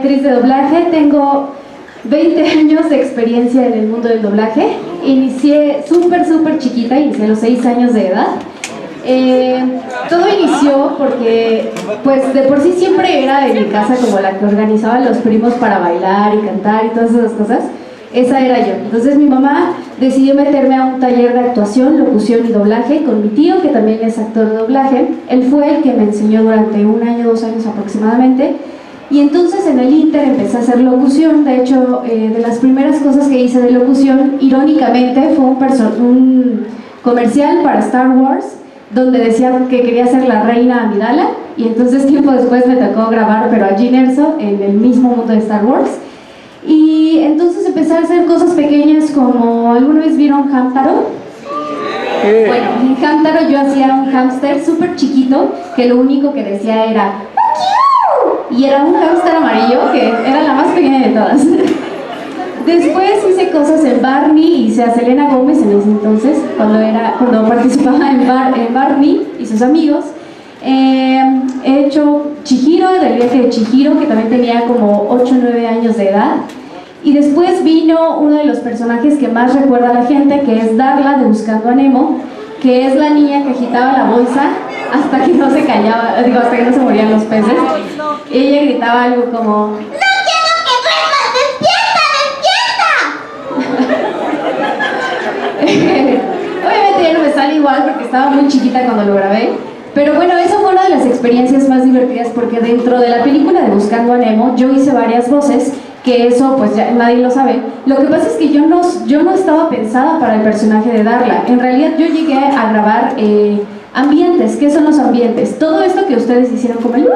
actriz de doblaje, tengo 20 años de experiencia en el mundo del doblaje. Inicié súper chiquita, inicié a los 6 años de edad. Todo inició porque, pues, de por sí siempre era en mi casa como la que organizaba a los primos para bailar y cantar y todas esas cosas. Esa era yo. Entonces mi mamá decidió meterme a un taller de actuación, locución y doblaje con mi tío, que también es actor de doblaje. Él fue el que me enseñó durante 1 año, 2 años aproximadamente. Y entonces en el Inter empecé a hacer locución. De hecho, de las primeras cosas que hice de locución, irónicamente, fue un comercial para Star Wars, donde decía que quería ser la reina Amidala, y entonces tiempo después me tocó grabar, pero a Jyn Erso, en el mismo mundo de Star Wars. Y entonces empecé a hacer cosas pequeñas como, ¿alguna vez vieron Hamtaro? Bueno, en Hamtaro yo hacía un hámster súper chiquito, que lo único que decía era ¡Fuck you! Y era un hámster amarillo, que era la más pequeña de todas. Después hice cosas en Barney, hice a Selena Gómez en ese entonces, cuando participaba en Barney y sus amigos. He hecho Chihiro, del viaje de Chihiro, que también tenía como 8 o 9 años de edad. Y después vino uno de los personajes que más recuerda a la gente, que es Darla de Buscando a Nemo, que es la niña que agitaba la bolsa hasta que no se callaba, hasta que no se morían los peces. Y ella gritaba algo como obviamente ya no me sale igual porque estaba muy chiquita cuando lo grabé, pero bueno, esa fue una de las experiencias más divertidas, porque dentro de la película de Buscando a Nemo yo hice varias voces, que eso pues ya nadie lo sabe. Lo que pasa es que yo no estaba pensada para el personaje de Darla. En realidad yo llegué a grabar ambientes. ¿Qué son los ambientes? Todo esto que ustedes hicieron como el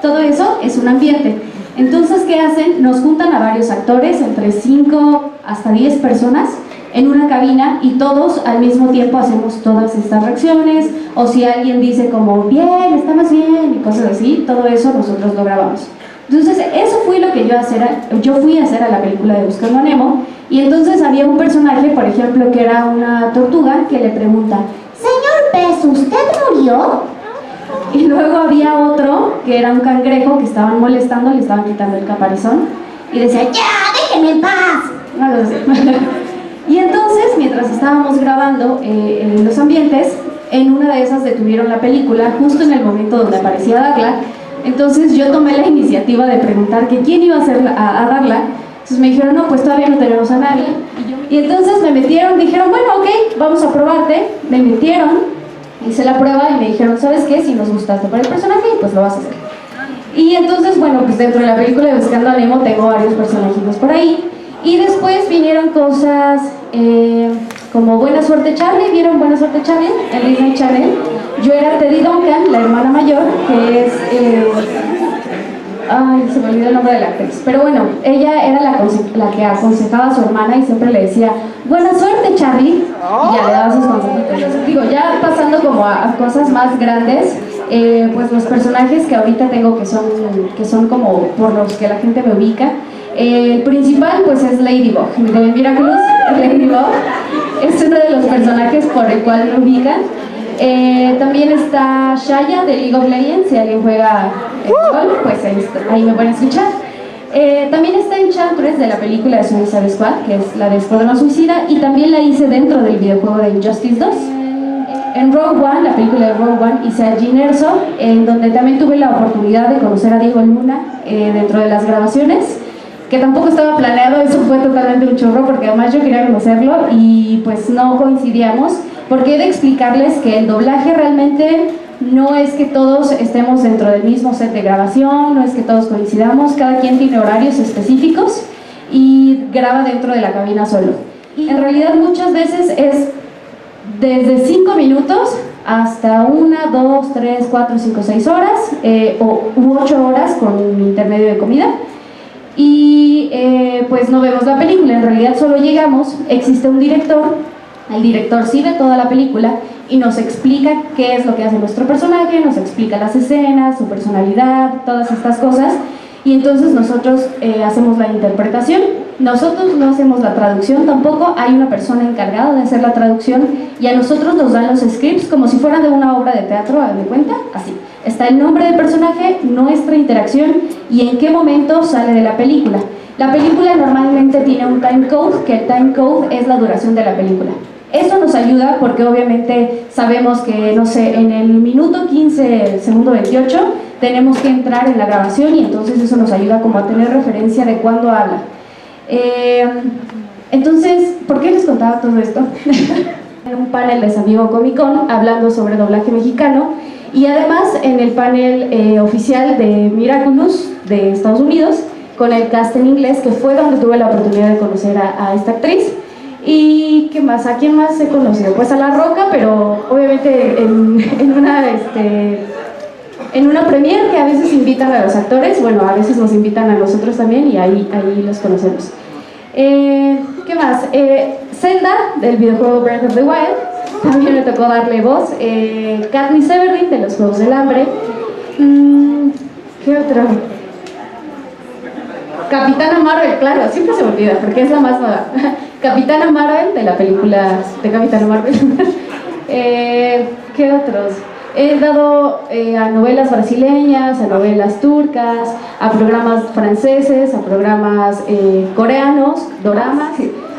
todo eso es un ambiente. Entonces, ¿qué hacen? Nos juntan a varios actores, entre 5 hasta 10 personas, en una cabina, y todos al mismo tiempo hacemos todas estas reacciones, o si alguien dice como bien, estamos bien, y cosas así, todo eso nosotros lo grabamos. Entonces eso fue lo que yo fui a hacer a la película de Buscando a Nemo. Y entonces había un personaje, por ejemplo, que era una tortuga, que le pregunta: señor pez, ¿usted murió? Y luego había otro que era un cangrejo que estaban molestando, le estaban quitando el caparazón, y decía: ¡ya, déjenme en paz! Y entonces, mientras estábamos grabando en los ambientes, en una de esas detuvieron la película justo en el momento donde aparecía Darla. Entonces yo tomé la iniciativa de preguntar que quién iba a hacer a Darla. Entonces me dijeron: no, pues todavía no tenemos a nadie. Y entonces me metieron, dijeron: bueno, ok, vamos a probarte. Me metieron, hice la prueba y me dijeron: ¿sabes qué? Si nos gustaste para el personaje, pues lo vas a hacer. Y entonces, bueno, pues dentro de la película de Buscando a Nemo tengo varios personajitos por ahí. Y después vinieron cosas como Buena Suerte Charlie. ¿Vieron Buena Suerte Charlie? En Disney Channel. Yo era Teddy Duncan, la hermana mayor, que es... ay, se me olvidó el nombre de la actriz. Pero bueno, ella era la que aconsejaba a su hermana y siempre le decía: buena suerte, Charlie. Y ya le daba sus consejitos. Digo, ya pasando como a cosas más grandes, pues los personajes que ahorita tengo que son como por los que la gente me ubica. El principal pues es Ladybug, de Miraculous. Ladybug es uno de los personajes por el cual me ubican. También está Shaya de League of Legends. Si alguien juega LOL, pues ahí me pueden escuchar. También está Enchantress de la película de Suicide Squad, que es la de Escuadrón Suicida, y también la hice dentro del videojuego de Injustice 2. En Rogue One, la película de Rogue One, hice a Jyn Erso, en donde también tuve la oportunidad de conocer a Diego Luna dentro de las grabaciones, que tampoco estaba planeado. Eso fue totalmente un chorro, porque además yo quería conocerlo y pues no coincidíamos, porque he de explicarles que el doblaje realmente no es que todos estemos dentro del mismo set de grabación, no es que todos coincidamos, cada quien tiene horarios específicos y graba dentro de la cabina solo. En realidad muchas veces es desde 5 minutos hasta 1, 2, 3, 4, 5, 6 horas u 8 horas con intermedio de comida. Y pues no vemos la película, en realidad solo llegamos, existe un director, el director sí ve toda la película y nos explica qué es lo que hace nuestro personaje, nos explica las escenas, su personalidad, todas estas cosas, y entonces nosotros hacemos la interpretación. Nosotros no hacemos la traducción tampoco, hay una persona encargada de hacer la traducción, y a nosotros nos dan los scripts como si fueran de una obra de teatro, ¿me cuenta? Así. Está el nombre del personaje, nuestra interacción y en qué momento sale de la película. La película normalmente tiene un time code, que el time code es la duración de la película. Eso nos ayuda porque obviamente sabemos que, no sé, en el minuto 15, segundo 28, tenemos que entrar en la grabación y entonces eso nos ayuda como a tener referencia de cuándo habla. Entonces, ¿por qué les contaba todo esto? En un panel de San Diego Comic Con hablando sobre doblaje mexicano y además en el panel oficial de Miraculous de Estados Unidos con el cast en inglés, que fue donde tuve la oportunidad de conocer a esta actriz. ¿Y qué más? ¿A quién más he conocido? Pues a La Roca, pero obviamente en una premiere que a veces invitan a los actores, bueno, a veces nos invitan a nosotros también y ahí los conocemos. ¿Qué más? Zelda, del videojuego Breath of the Wild, también me tocó darle voz. Katniss Everdeen, de los Juegos del Hambre. ¿Qué otro? Capitana Marvel, claro, siempre se me olvida porque es la más nueva. Capitana Marvel, de la película de Capitana Marvel. ¿Qué otros? He dado a novelas brasileñas, a novelas turcas, a programas franceses, a programas coreanos, doramas,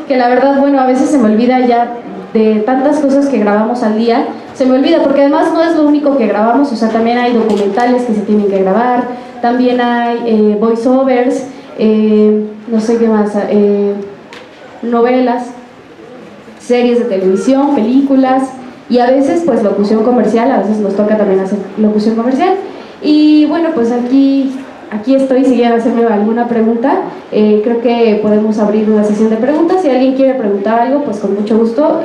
que la verdad, bueno, a veces se me olvida ya de tantas cosas que grabamos al día, se me olvida porque además no es lo único que grabamos, o sea, también hay documentales que se tienen que grabar, también hay voiceovers, no sé qué más, novelas, series de televisión, películas y a veces pues locución comercial, a veces nos toca también hacer locución comercial. Y bueno, pues aquí estoy, si quieren hacerme alguna pregunta, creo que podemos abrir una sesión de preguntas. Si alguien quiere preguntar algo, pues con mucho gusto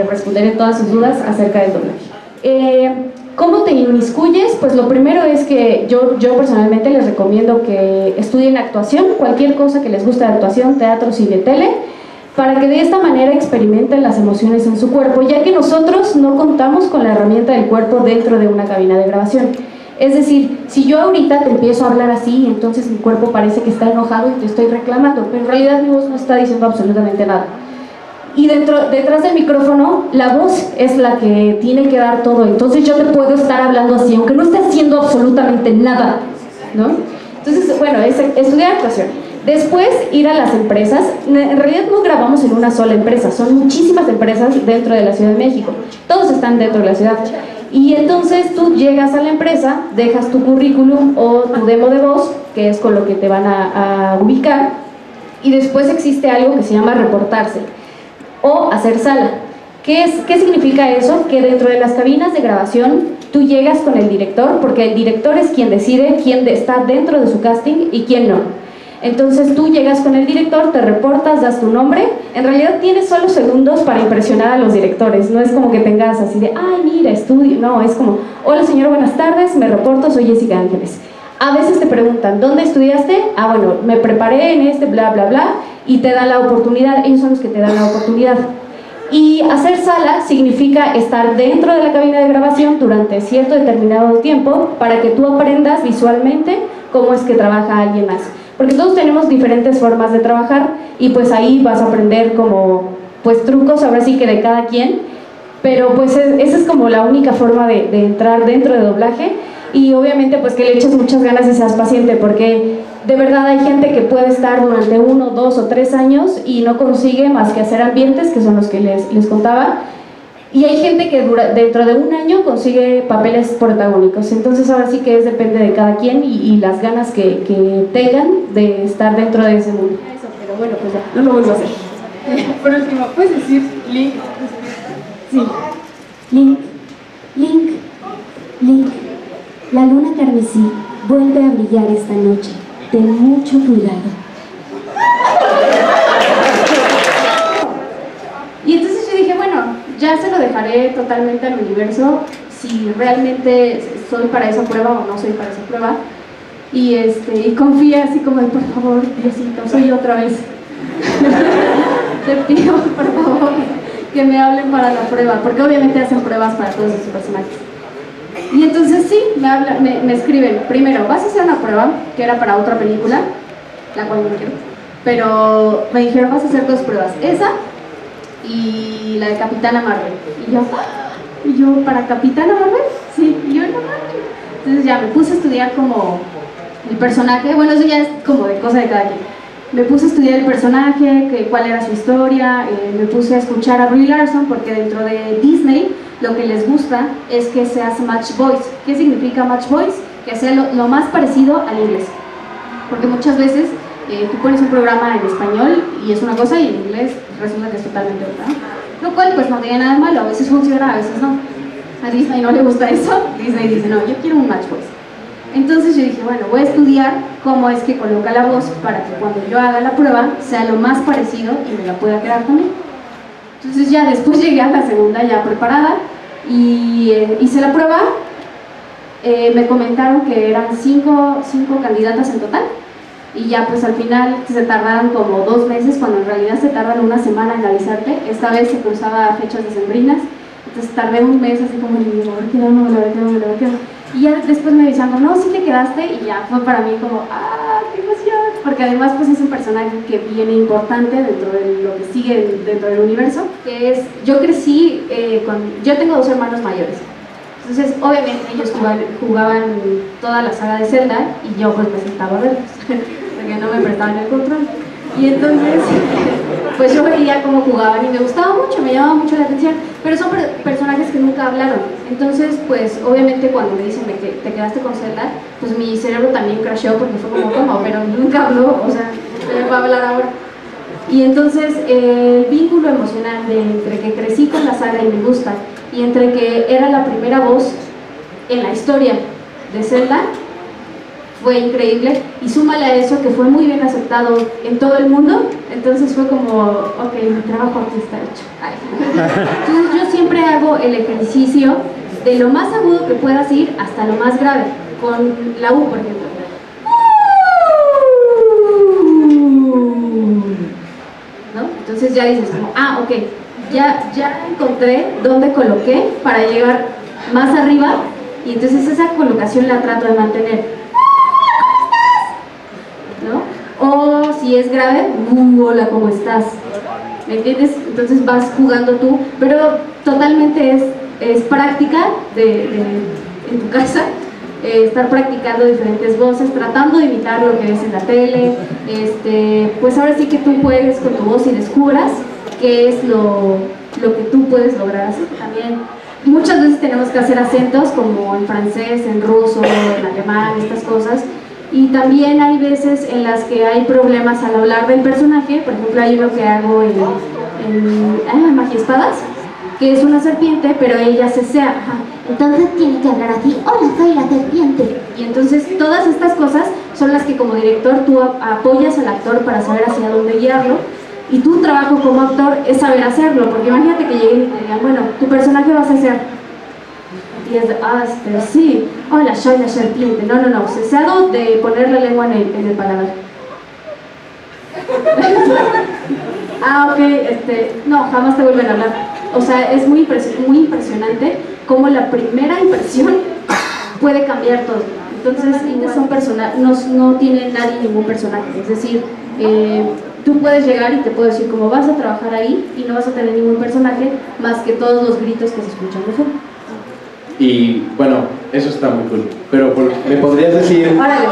responderé todas sus dudas acerca del doblaje. ¿Cómo te inmiscuyes? Pues lo primero es que yo personalmente les recomiendo que estudien actuación, cualquier cosa que les guste de actuación, teatro, cine, tele, para que de esta manera experimenten las emociones en su cuerpo, ya que nosotros no contamos con la herramienta del cuerpo dentro de una cabina de grabación. Es decir, si yo ahorita te empiezo a hablar así, entonces mi cuerpo parece que está enojado y te estoy reclamando, pero en realidad mi voz no está diciendo absolutamente nada. Y detrás del micrófono, la voz es la que tiene que dar todo, entonces yo te puedo estar hablando así, aunque no esté haciendo absolutamente nada, ¿no? Entonces, bueno, es estudiar actuación. Después, ir a las empresas. En realidad no grabamos en una sola empresa, son muchísimas empresas dentro de la Ciudad de México, todos están dentro de la ciudad. Y entonces tú llegas a la empresa, dejas tu currículum o tu demo de voz, que es con lo que te van a ubicar, y después existe algo que se llama reportarse o hacer sala. ¿Qué significa eso? Que dentro de las cabinas de grabación tú llegas con el director, porque el director es quien decide quién está dentro de su casting y quién no. Entonces tú llegas con el director, te reportas, das tu nombre. En realidad tienes solo segundos para impresionar a los directores, no es como que tengas así de, ay mira, estudio, no, es como, hola señor, buenas tardes, me reporto, soy Jessica Ángeles. A veces te preguntan, ¿dónde estudiaste? Ah, bueno, me preparé en este, bla, bla, bla, y te dan la oportunidad, ellos son los que te dan la oportunidad. Y hacer sala significa estar dentro de la cabina de grabación durante cierto determinado tiempo para que tú aprendas visualmente cómo es que trabaja alguien más. Porque todos tenemos diferentes formas de trabajar y pues ahí vas a aprender como pues trucos, ahora sí que de cada quien, pero pues esa es como la única forma de entrar dentro de doblaje. Y obviamente pues que le eches muchas ganas y seas paciente, porque de verdad hay gente que puede estar durante 1, 2 o 3 años y no consigue más que hacer ambientes, que son los que les contaba, y hay gente que dentro de 1 año consigue papeles protagónicos. Entonces ahora sí que depende de cada quien y las ganas que tengan de estar dentro de ese mundo. Eso, pero bueno, pues ya, no lo vuelvo a hacer. Por último, ¿puedes decir link? Sí. Link, link, link. La luna carmesí vuelve a brillar esta noche. Ten mucho cuidado. Y entonces yo dije, bueno, ya se lo dejaré totalmente al universo si realmente soy para esa prueba o no soy para esa prueba. Y confía así como de, por favor, Diosito, soy yo otra vez. Te pido, por favor, que me hablen para la prueba, porque obviamente hacen pruebas para todos esos personajes. Y entonces sí, me escriben, primero, vas a hacer una prueba, que era para otra película, la cual no quiero, pero me dijeron, vas a hacer 2 pruebas, esa y la de Capitana Marvel. Y yo, ¿para Capitana Marvel? Sí, y yo, no manches. Entonces ya me puse a estudiar como el personaje, bueno, eso ya es como de cosa de cada quien. Me puse a estudiar el personaje, cuál era su historia, me puse a escuchar a Brie Larson, porque dentro de Disney lo que les gusta es que seas match voice. ¿Qué significa match voice? Que sea lo más parecido al inglés. Porque muchas veces tú pones un programa en español y es una cosa y en inglés resulta que es totalmente otra, ¿no? Lo cual pues no tiene nada de malo, a veces funciona, a veces no. A Disney no le gusta eso, Disney dice no, yo quiero un match voice. Entonces yo dije, bueno, voy a estudiar cómo es que coloca la voz para que cuando yo haga la prueba sea lo más parecido y me la pueda quedar también. Entonces ya después llegué a la segunda ya preparada y hice la prueba. Me comentaron que eran cinco candidatas en total y ya pues al final se tardaron como 2 meses cuando en realidad se tardan una semana en avisarte. Esta vez se cruzaba fechas decembrinas, entonces tardé un mes así como, a ver qué no, a ver qué no. Y ya después me avisaron, no, sí te quedaste, y ya fue para mí como, qué emoción, porque además pues es un personaje que viene importante dentro de lo que sigue dentro del universo, que es, yo crecí yo tengo 2 hermanos mayores, entonces obviamente ellos jugaban toda la saga de Zelda, y yo pues me sentaba a verlos, porque no me prestaban el control, y entonces pues yo veía cómo jugaban y me gustaba mucho, me llamaba mucho la atención, pero son personajes que nunca hablaron. Entonces pues obviamente cuando me dicen que te quedaste con Zelda, pues mi cerebro también crasheó porque fue como, ¿cómo? Pero nunca habló, o sea, ¿qué va a hablar ahora? Y entonces el vínculo emocional entre que crecí con la saga y me gusta, y entre que era la primera voz en la historia de Zelda, fue increíble, y súmale a eso que fue muy bien aceptado en todo el mundo, entonces fue como, ok, mi trabajo aquí está hecho. Entonces yo siempre hago el ejercicio de lo más agudo que puedas ir hasta lo más grave, con la U, por ejemplo. ¿No? Entonces ya dices como, ok, ya encontré dónde coloqué para llegar más arriba, y entonces esa colocación la trato de mantener. ¿No? O si es grave, hola, ¿cómo estás? ¿Me entiendes? Entonces vas jugando tú, pero totalmente es práctica en tu casa, estar practicando diferentes voces, tratando de imitar lo que ves en la tele, pues ahora sí que tú juegues con tu voz y descubras qué es lo que tú puedes lograr hacer. También muchas veces tenemos que hacer acentos como en francés, en ruso, en alemán, estas cosas. Y también hay veces en las que hay problemas al hablar del personaje. Por ejemplo, hay uno que hago en Magia y Espadas, que es una serpiente, pero ella cesea. Entonces tiene que hablar así, hola, soy la serpiente. Y entonces todas estas cosas son las que como director tú apoyas al actor para saber hacia dónde guiarlo. Y tu trabajo como actor es saber hacerlo, porque imagínate que lleguen y te digan, bueno, tu personaje va a cesear. Y es de, pero sí, hola, soy la serpiente. No, cesado de poner la lengua en el paladar. Ok, no, jamás te vuelven a hablar. O sea, es muy impresionante cómo la primera impresión puede cambiar todo. Entonces, no tiene nadie ningún personaje. Es decir, tú puedes llegar y te puedo decir cómo vas a trabajar ahí y no vas a tener ningún personaje más que todos los gritos que se escuchan de fondo. Y bueno, eso está muy cool. Pero ¿me podrías decir? Órale.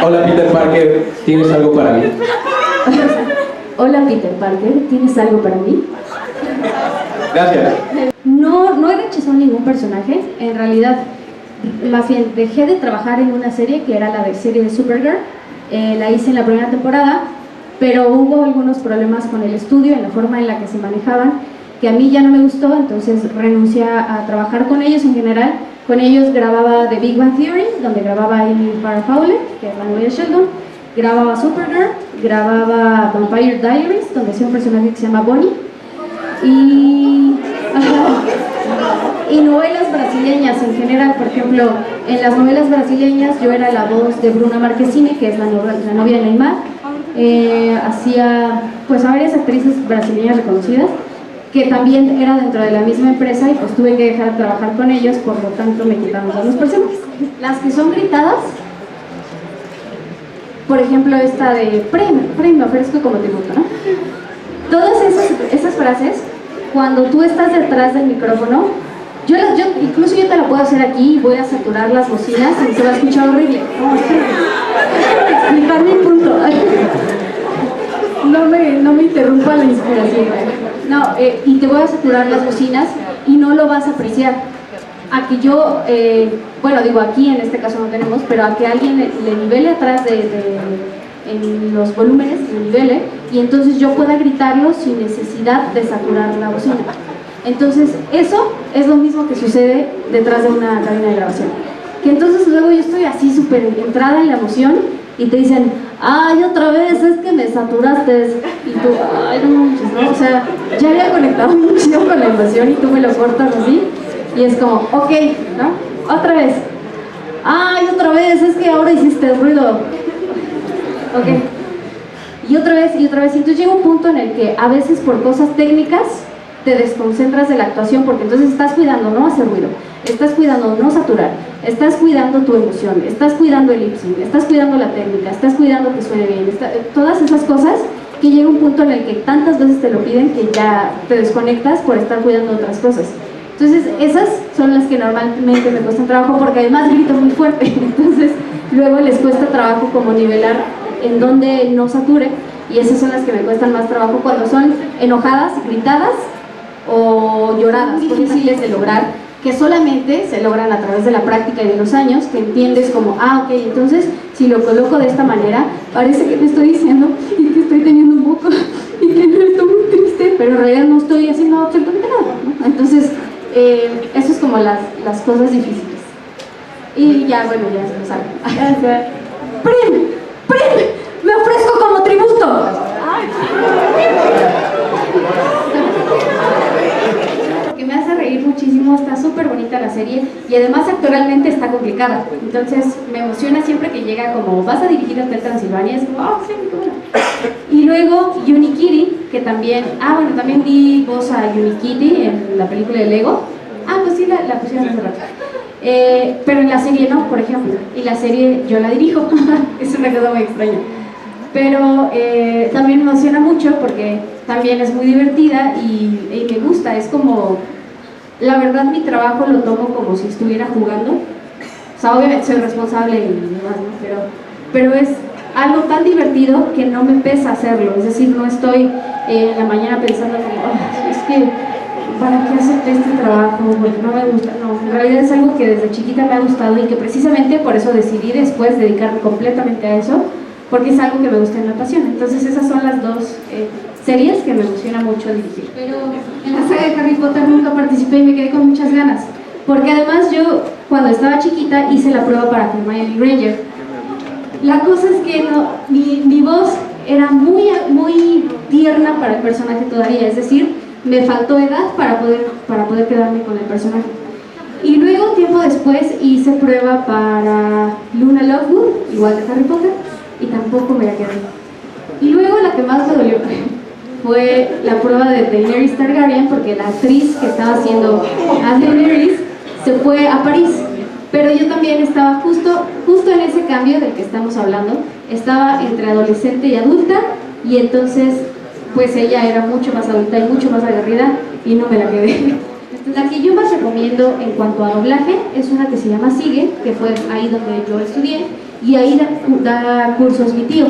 Hola Peter Parker, ¿tienes algo para mí? Hola Peter Parker, ¿tienes algo para mí? Gracias. No he rechazado ningún personaje, en realidad, más bien dejé de trabajar en una serie que era la serie de Supergirl, la hice en la primera temporada, pero hubo algunos problemas con el estudio, en la forma en la que se manejaban, que a mí ya no me gustó, entonces renuncié a trabajar con ellos en general. Con ellos grababa The Big Bang Theory, donde grababa Amy Farrah Fowler, que es la novia de Sheldon, grababa Supergirl, grababa Vampire Diaries, donde hacía un personaje que se llama Bonnie, y novelas brasileñas en general. Por ejemplo, en las novelas brasileñas yo era la voz de Bruna Marquezine, que es la novia de Neymar. Hacía pues a varias actrices brasileñas reconocidas, que también era dentro de la misma empresa, y pues tuve que dejar de trabajar con ellos, por lo tanto me quitaron todos los personajes. Las que son gritadas, por ejemplo esta de me ofrezco como tributo, ¿no? Todas esas frases, cuando tú estás detrás del micrófono, Incluso yo te la puedo hacer aquí, voy a saturar las bocinas y se va a escuchar horrible. No, déjame explicar mi punto. No me interrumpa la inspiración. No, y te voy a saturar las bocinas y no lo vas a apreciar. A que yo, bueno, digo aquí en este caso no tenemos, pero a que alguien le nivele atrás en los volúmenes, le nivele, y entonces yo pueda gritarlo sin necesidad de saturar la bocina. Entonces, eso es lo mismo que sucede detrás de una cabina de grabación. Que entonces luego yo estoy así súper entrada en la emoción y te dicen, ay, otra vez, es que me saturaste. Y tú, ay, no manches, ¿no? O sea, ya había conectado muchísimo con la emoción y tú me lo cortas así. Y es como, ok, ¿no? Otra vez. Ay, otra vez, es que ahora hiciste ruido. Ok. Y otra vez, y otra vez. Y entonces llega un punto en el que a veces por cosas técnicas te desconcentras de la actuación, porque entonces estás cuidando no hacer ruido, estás cuidando no saturar, estás cuidando tu emoción, estás cuidando el lip sync, estás cuidando la técnica, estás cuidando que suene bien, todas esas cosas que llega un punto en el que tantas veces te lo piden que ya te desconectas por estar cuidando otras cosas. Entonces esas son las que normalmente me cuestan trabajo, porque además grito muy fuerte, entonces luego les cuesta trabajo como nivelar en donde no sature, y esas son las que me cuestan más trabajo cuando son enojadas, gritadas o lloradas, muy difíciles de lograr, que solamente se logran a través de la práctica y de los años, que entiendes como, ok, entonces si lo coloco de esta manera, parece que te estoy diciendo y que estoy teniendo un moco y que estoy muy triste, pero en realidad no estoy haciendo absolutamente nada, ¿no? Entonces, eso es como las cosas difíciles. Y ya, bueno, ya se lo saben. ¡Prim! ¡Me ofrezco como tributo! Que me hace reír muchísimo, está súper bonita la serie y además actoralmente está complicada, entonces me emociona siempre que llega como, vas a dirigir Hotel Transilvania, es como, oh, sí, qué bueno. Y luego Unikitty, que también, bueno, también di voz a Unikitty en la película de Lego, pues sí, la pusieron hace rato. Pero en la serie no, por ejemplo, y la serie yo la dirijo, es una cosa muy extraña. Pero también me emociona mucho porque también es muy divertida y me gusta, es como, la verdad mi trabajo lo tomo como si estuviera jugando, o sea, obviamente soy responsable y demás, ¿no? Pero es algo tan divertido que no me pesa hacerlo, es decir, no estoy en la mañana pensando como, es que, ¿para qué acepté este trabajo? Porque no me gusta, no, en realidad es algo que desde chiquita me ha gustado y que precisamente por eso decidí después dedicarme completamente a eso, porque es algo que me gusta y me apasiona. Entonces esas son las dos series que me emociona mucho dirigir. Pero en la saga de Harry Potter nunca participé y me quedé con muchas ganas, porque además yo cuando estaba chiquita hice la prueba para Hermione Granger. La cosa es que mi voz era muy tierna para el personaje todavía, es decir, me faltó edad para poder quedarme con el personaje. Y luego, tiempo después, hice prueba para Luna Lovegood, igual de Harry Potter, y tampoco me la quedé. Y luego la que más me dolió fue la prueba de Daenerys Targaryen, porque la actriz que estaba haciendo a Daenerys se fue a París. Pero yo también estaba justo en ese cambio del que estamos hablando, estaba entre adolescente y adulta, y entonces pues ella era mucho más adulta y mucho más aguerrida y no me la quedé. La que yo más recomiendo en cuanto a doblaje es una que se llama Sigue, que fue ahí donde yo estudié, y ahí da cursos mi tío.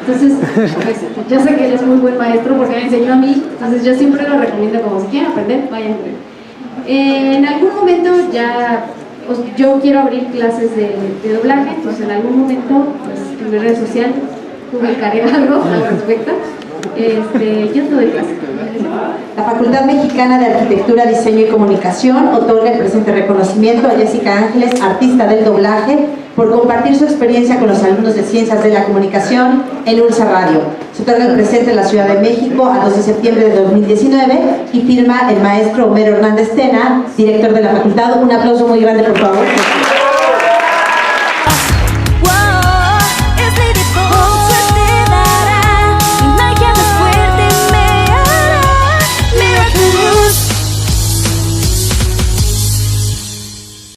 Entonces, pues, yo sé que él es muy buen maestro porque me enseñó a mí, entonces yo siempre lo recomiendo como si quieren aprender, vayan. En algún momento ya, yo quiero abrir clases de doblaje, entonces en algún momento, pues, en mi red social publicaré algo al respecto. Yo te doy clase. La Facultad Mexicana de Arquitectura, Diseño y Comunicación otorga el presente reconocimiento a Jessica Ángeles, artista del doblaje, por compartir su experiencia con los alumnos de Ciencias de la Comunicación en ULSA Radio. Se otorga el presente en la Ciudad de México a 2 de septiembre de 2019 y firma el maestro Homero Hernández Tena, director de la facultad. Un aplauso muy grande, por favor.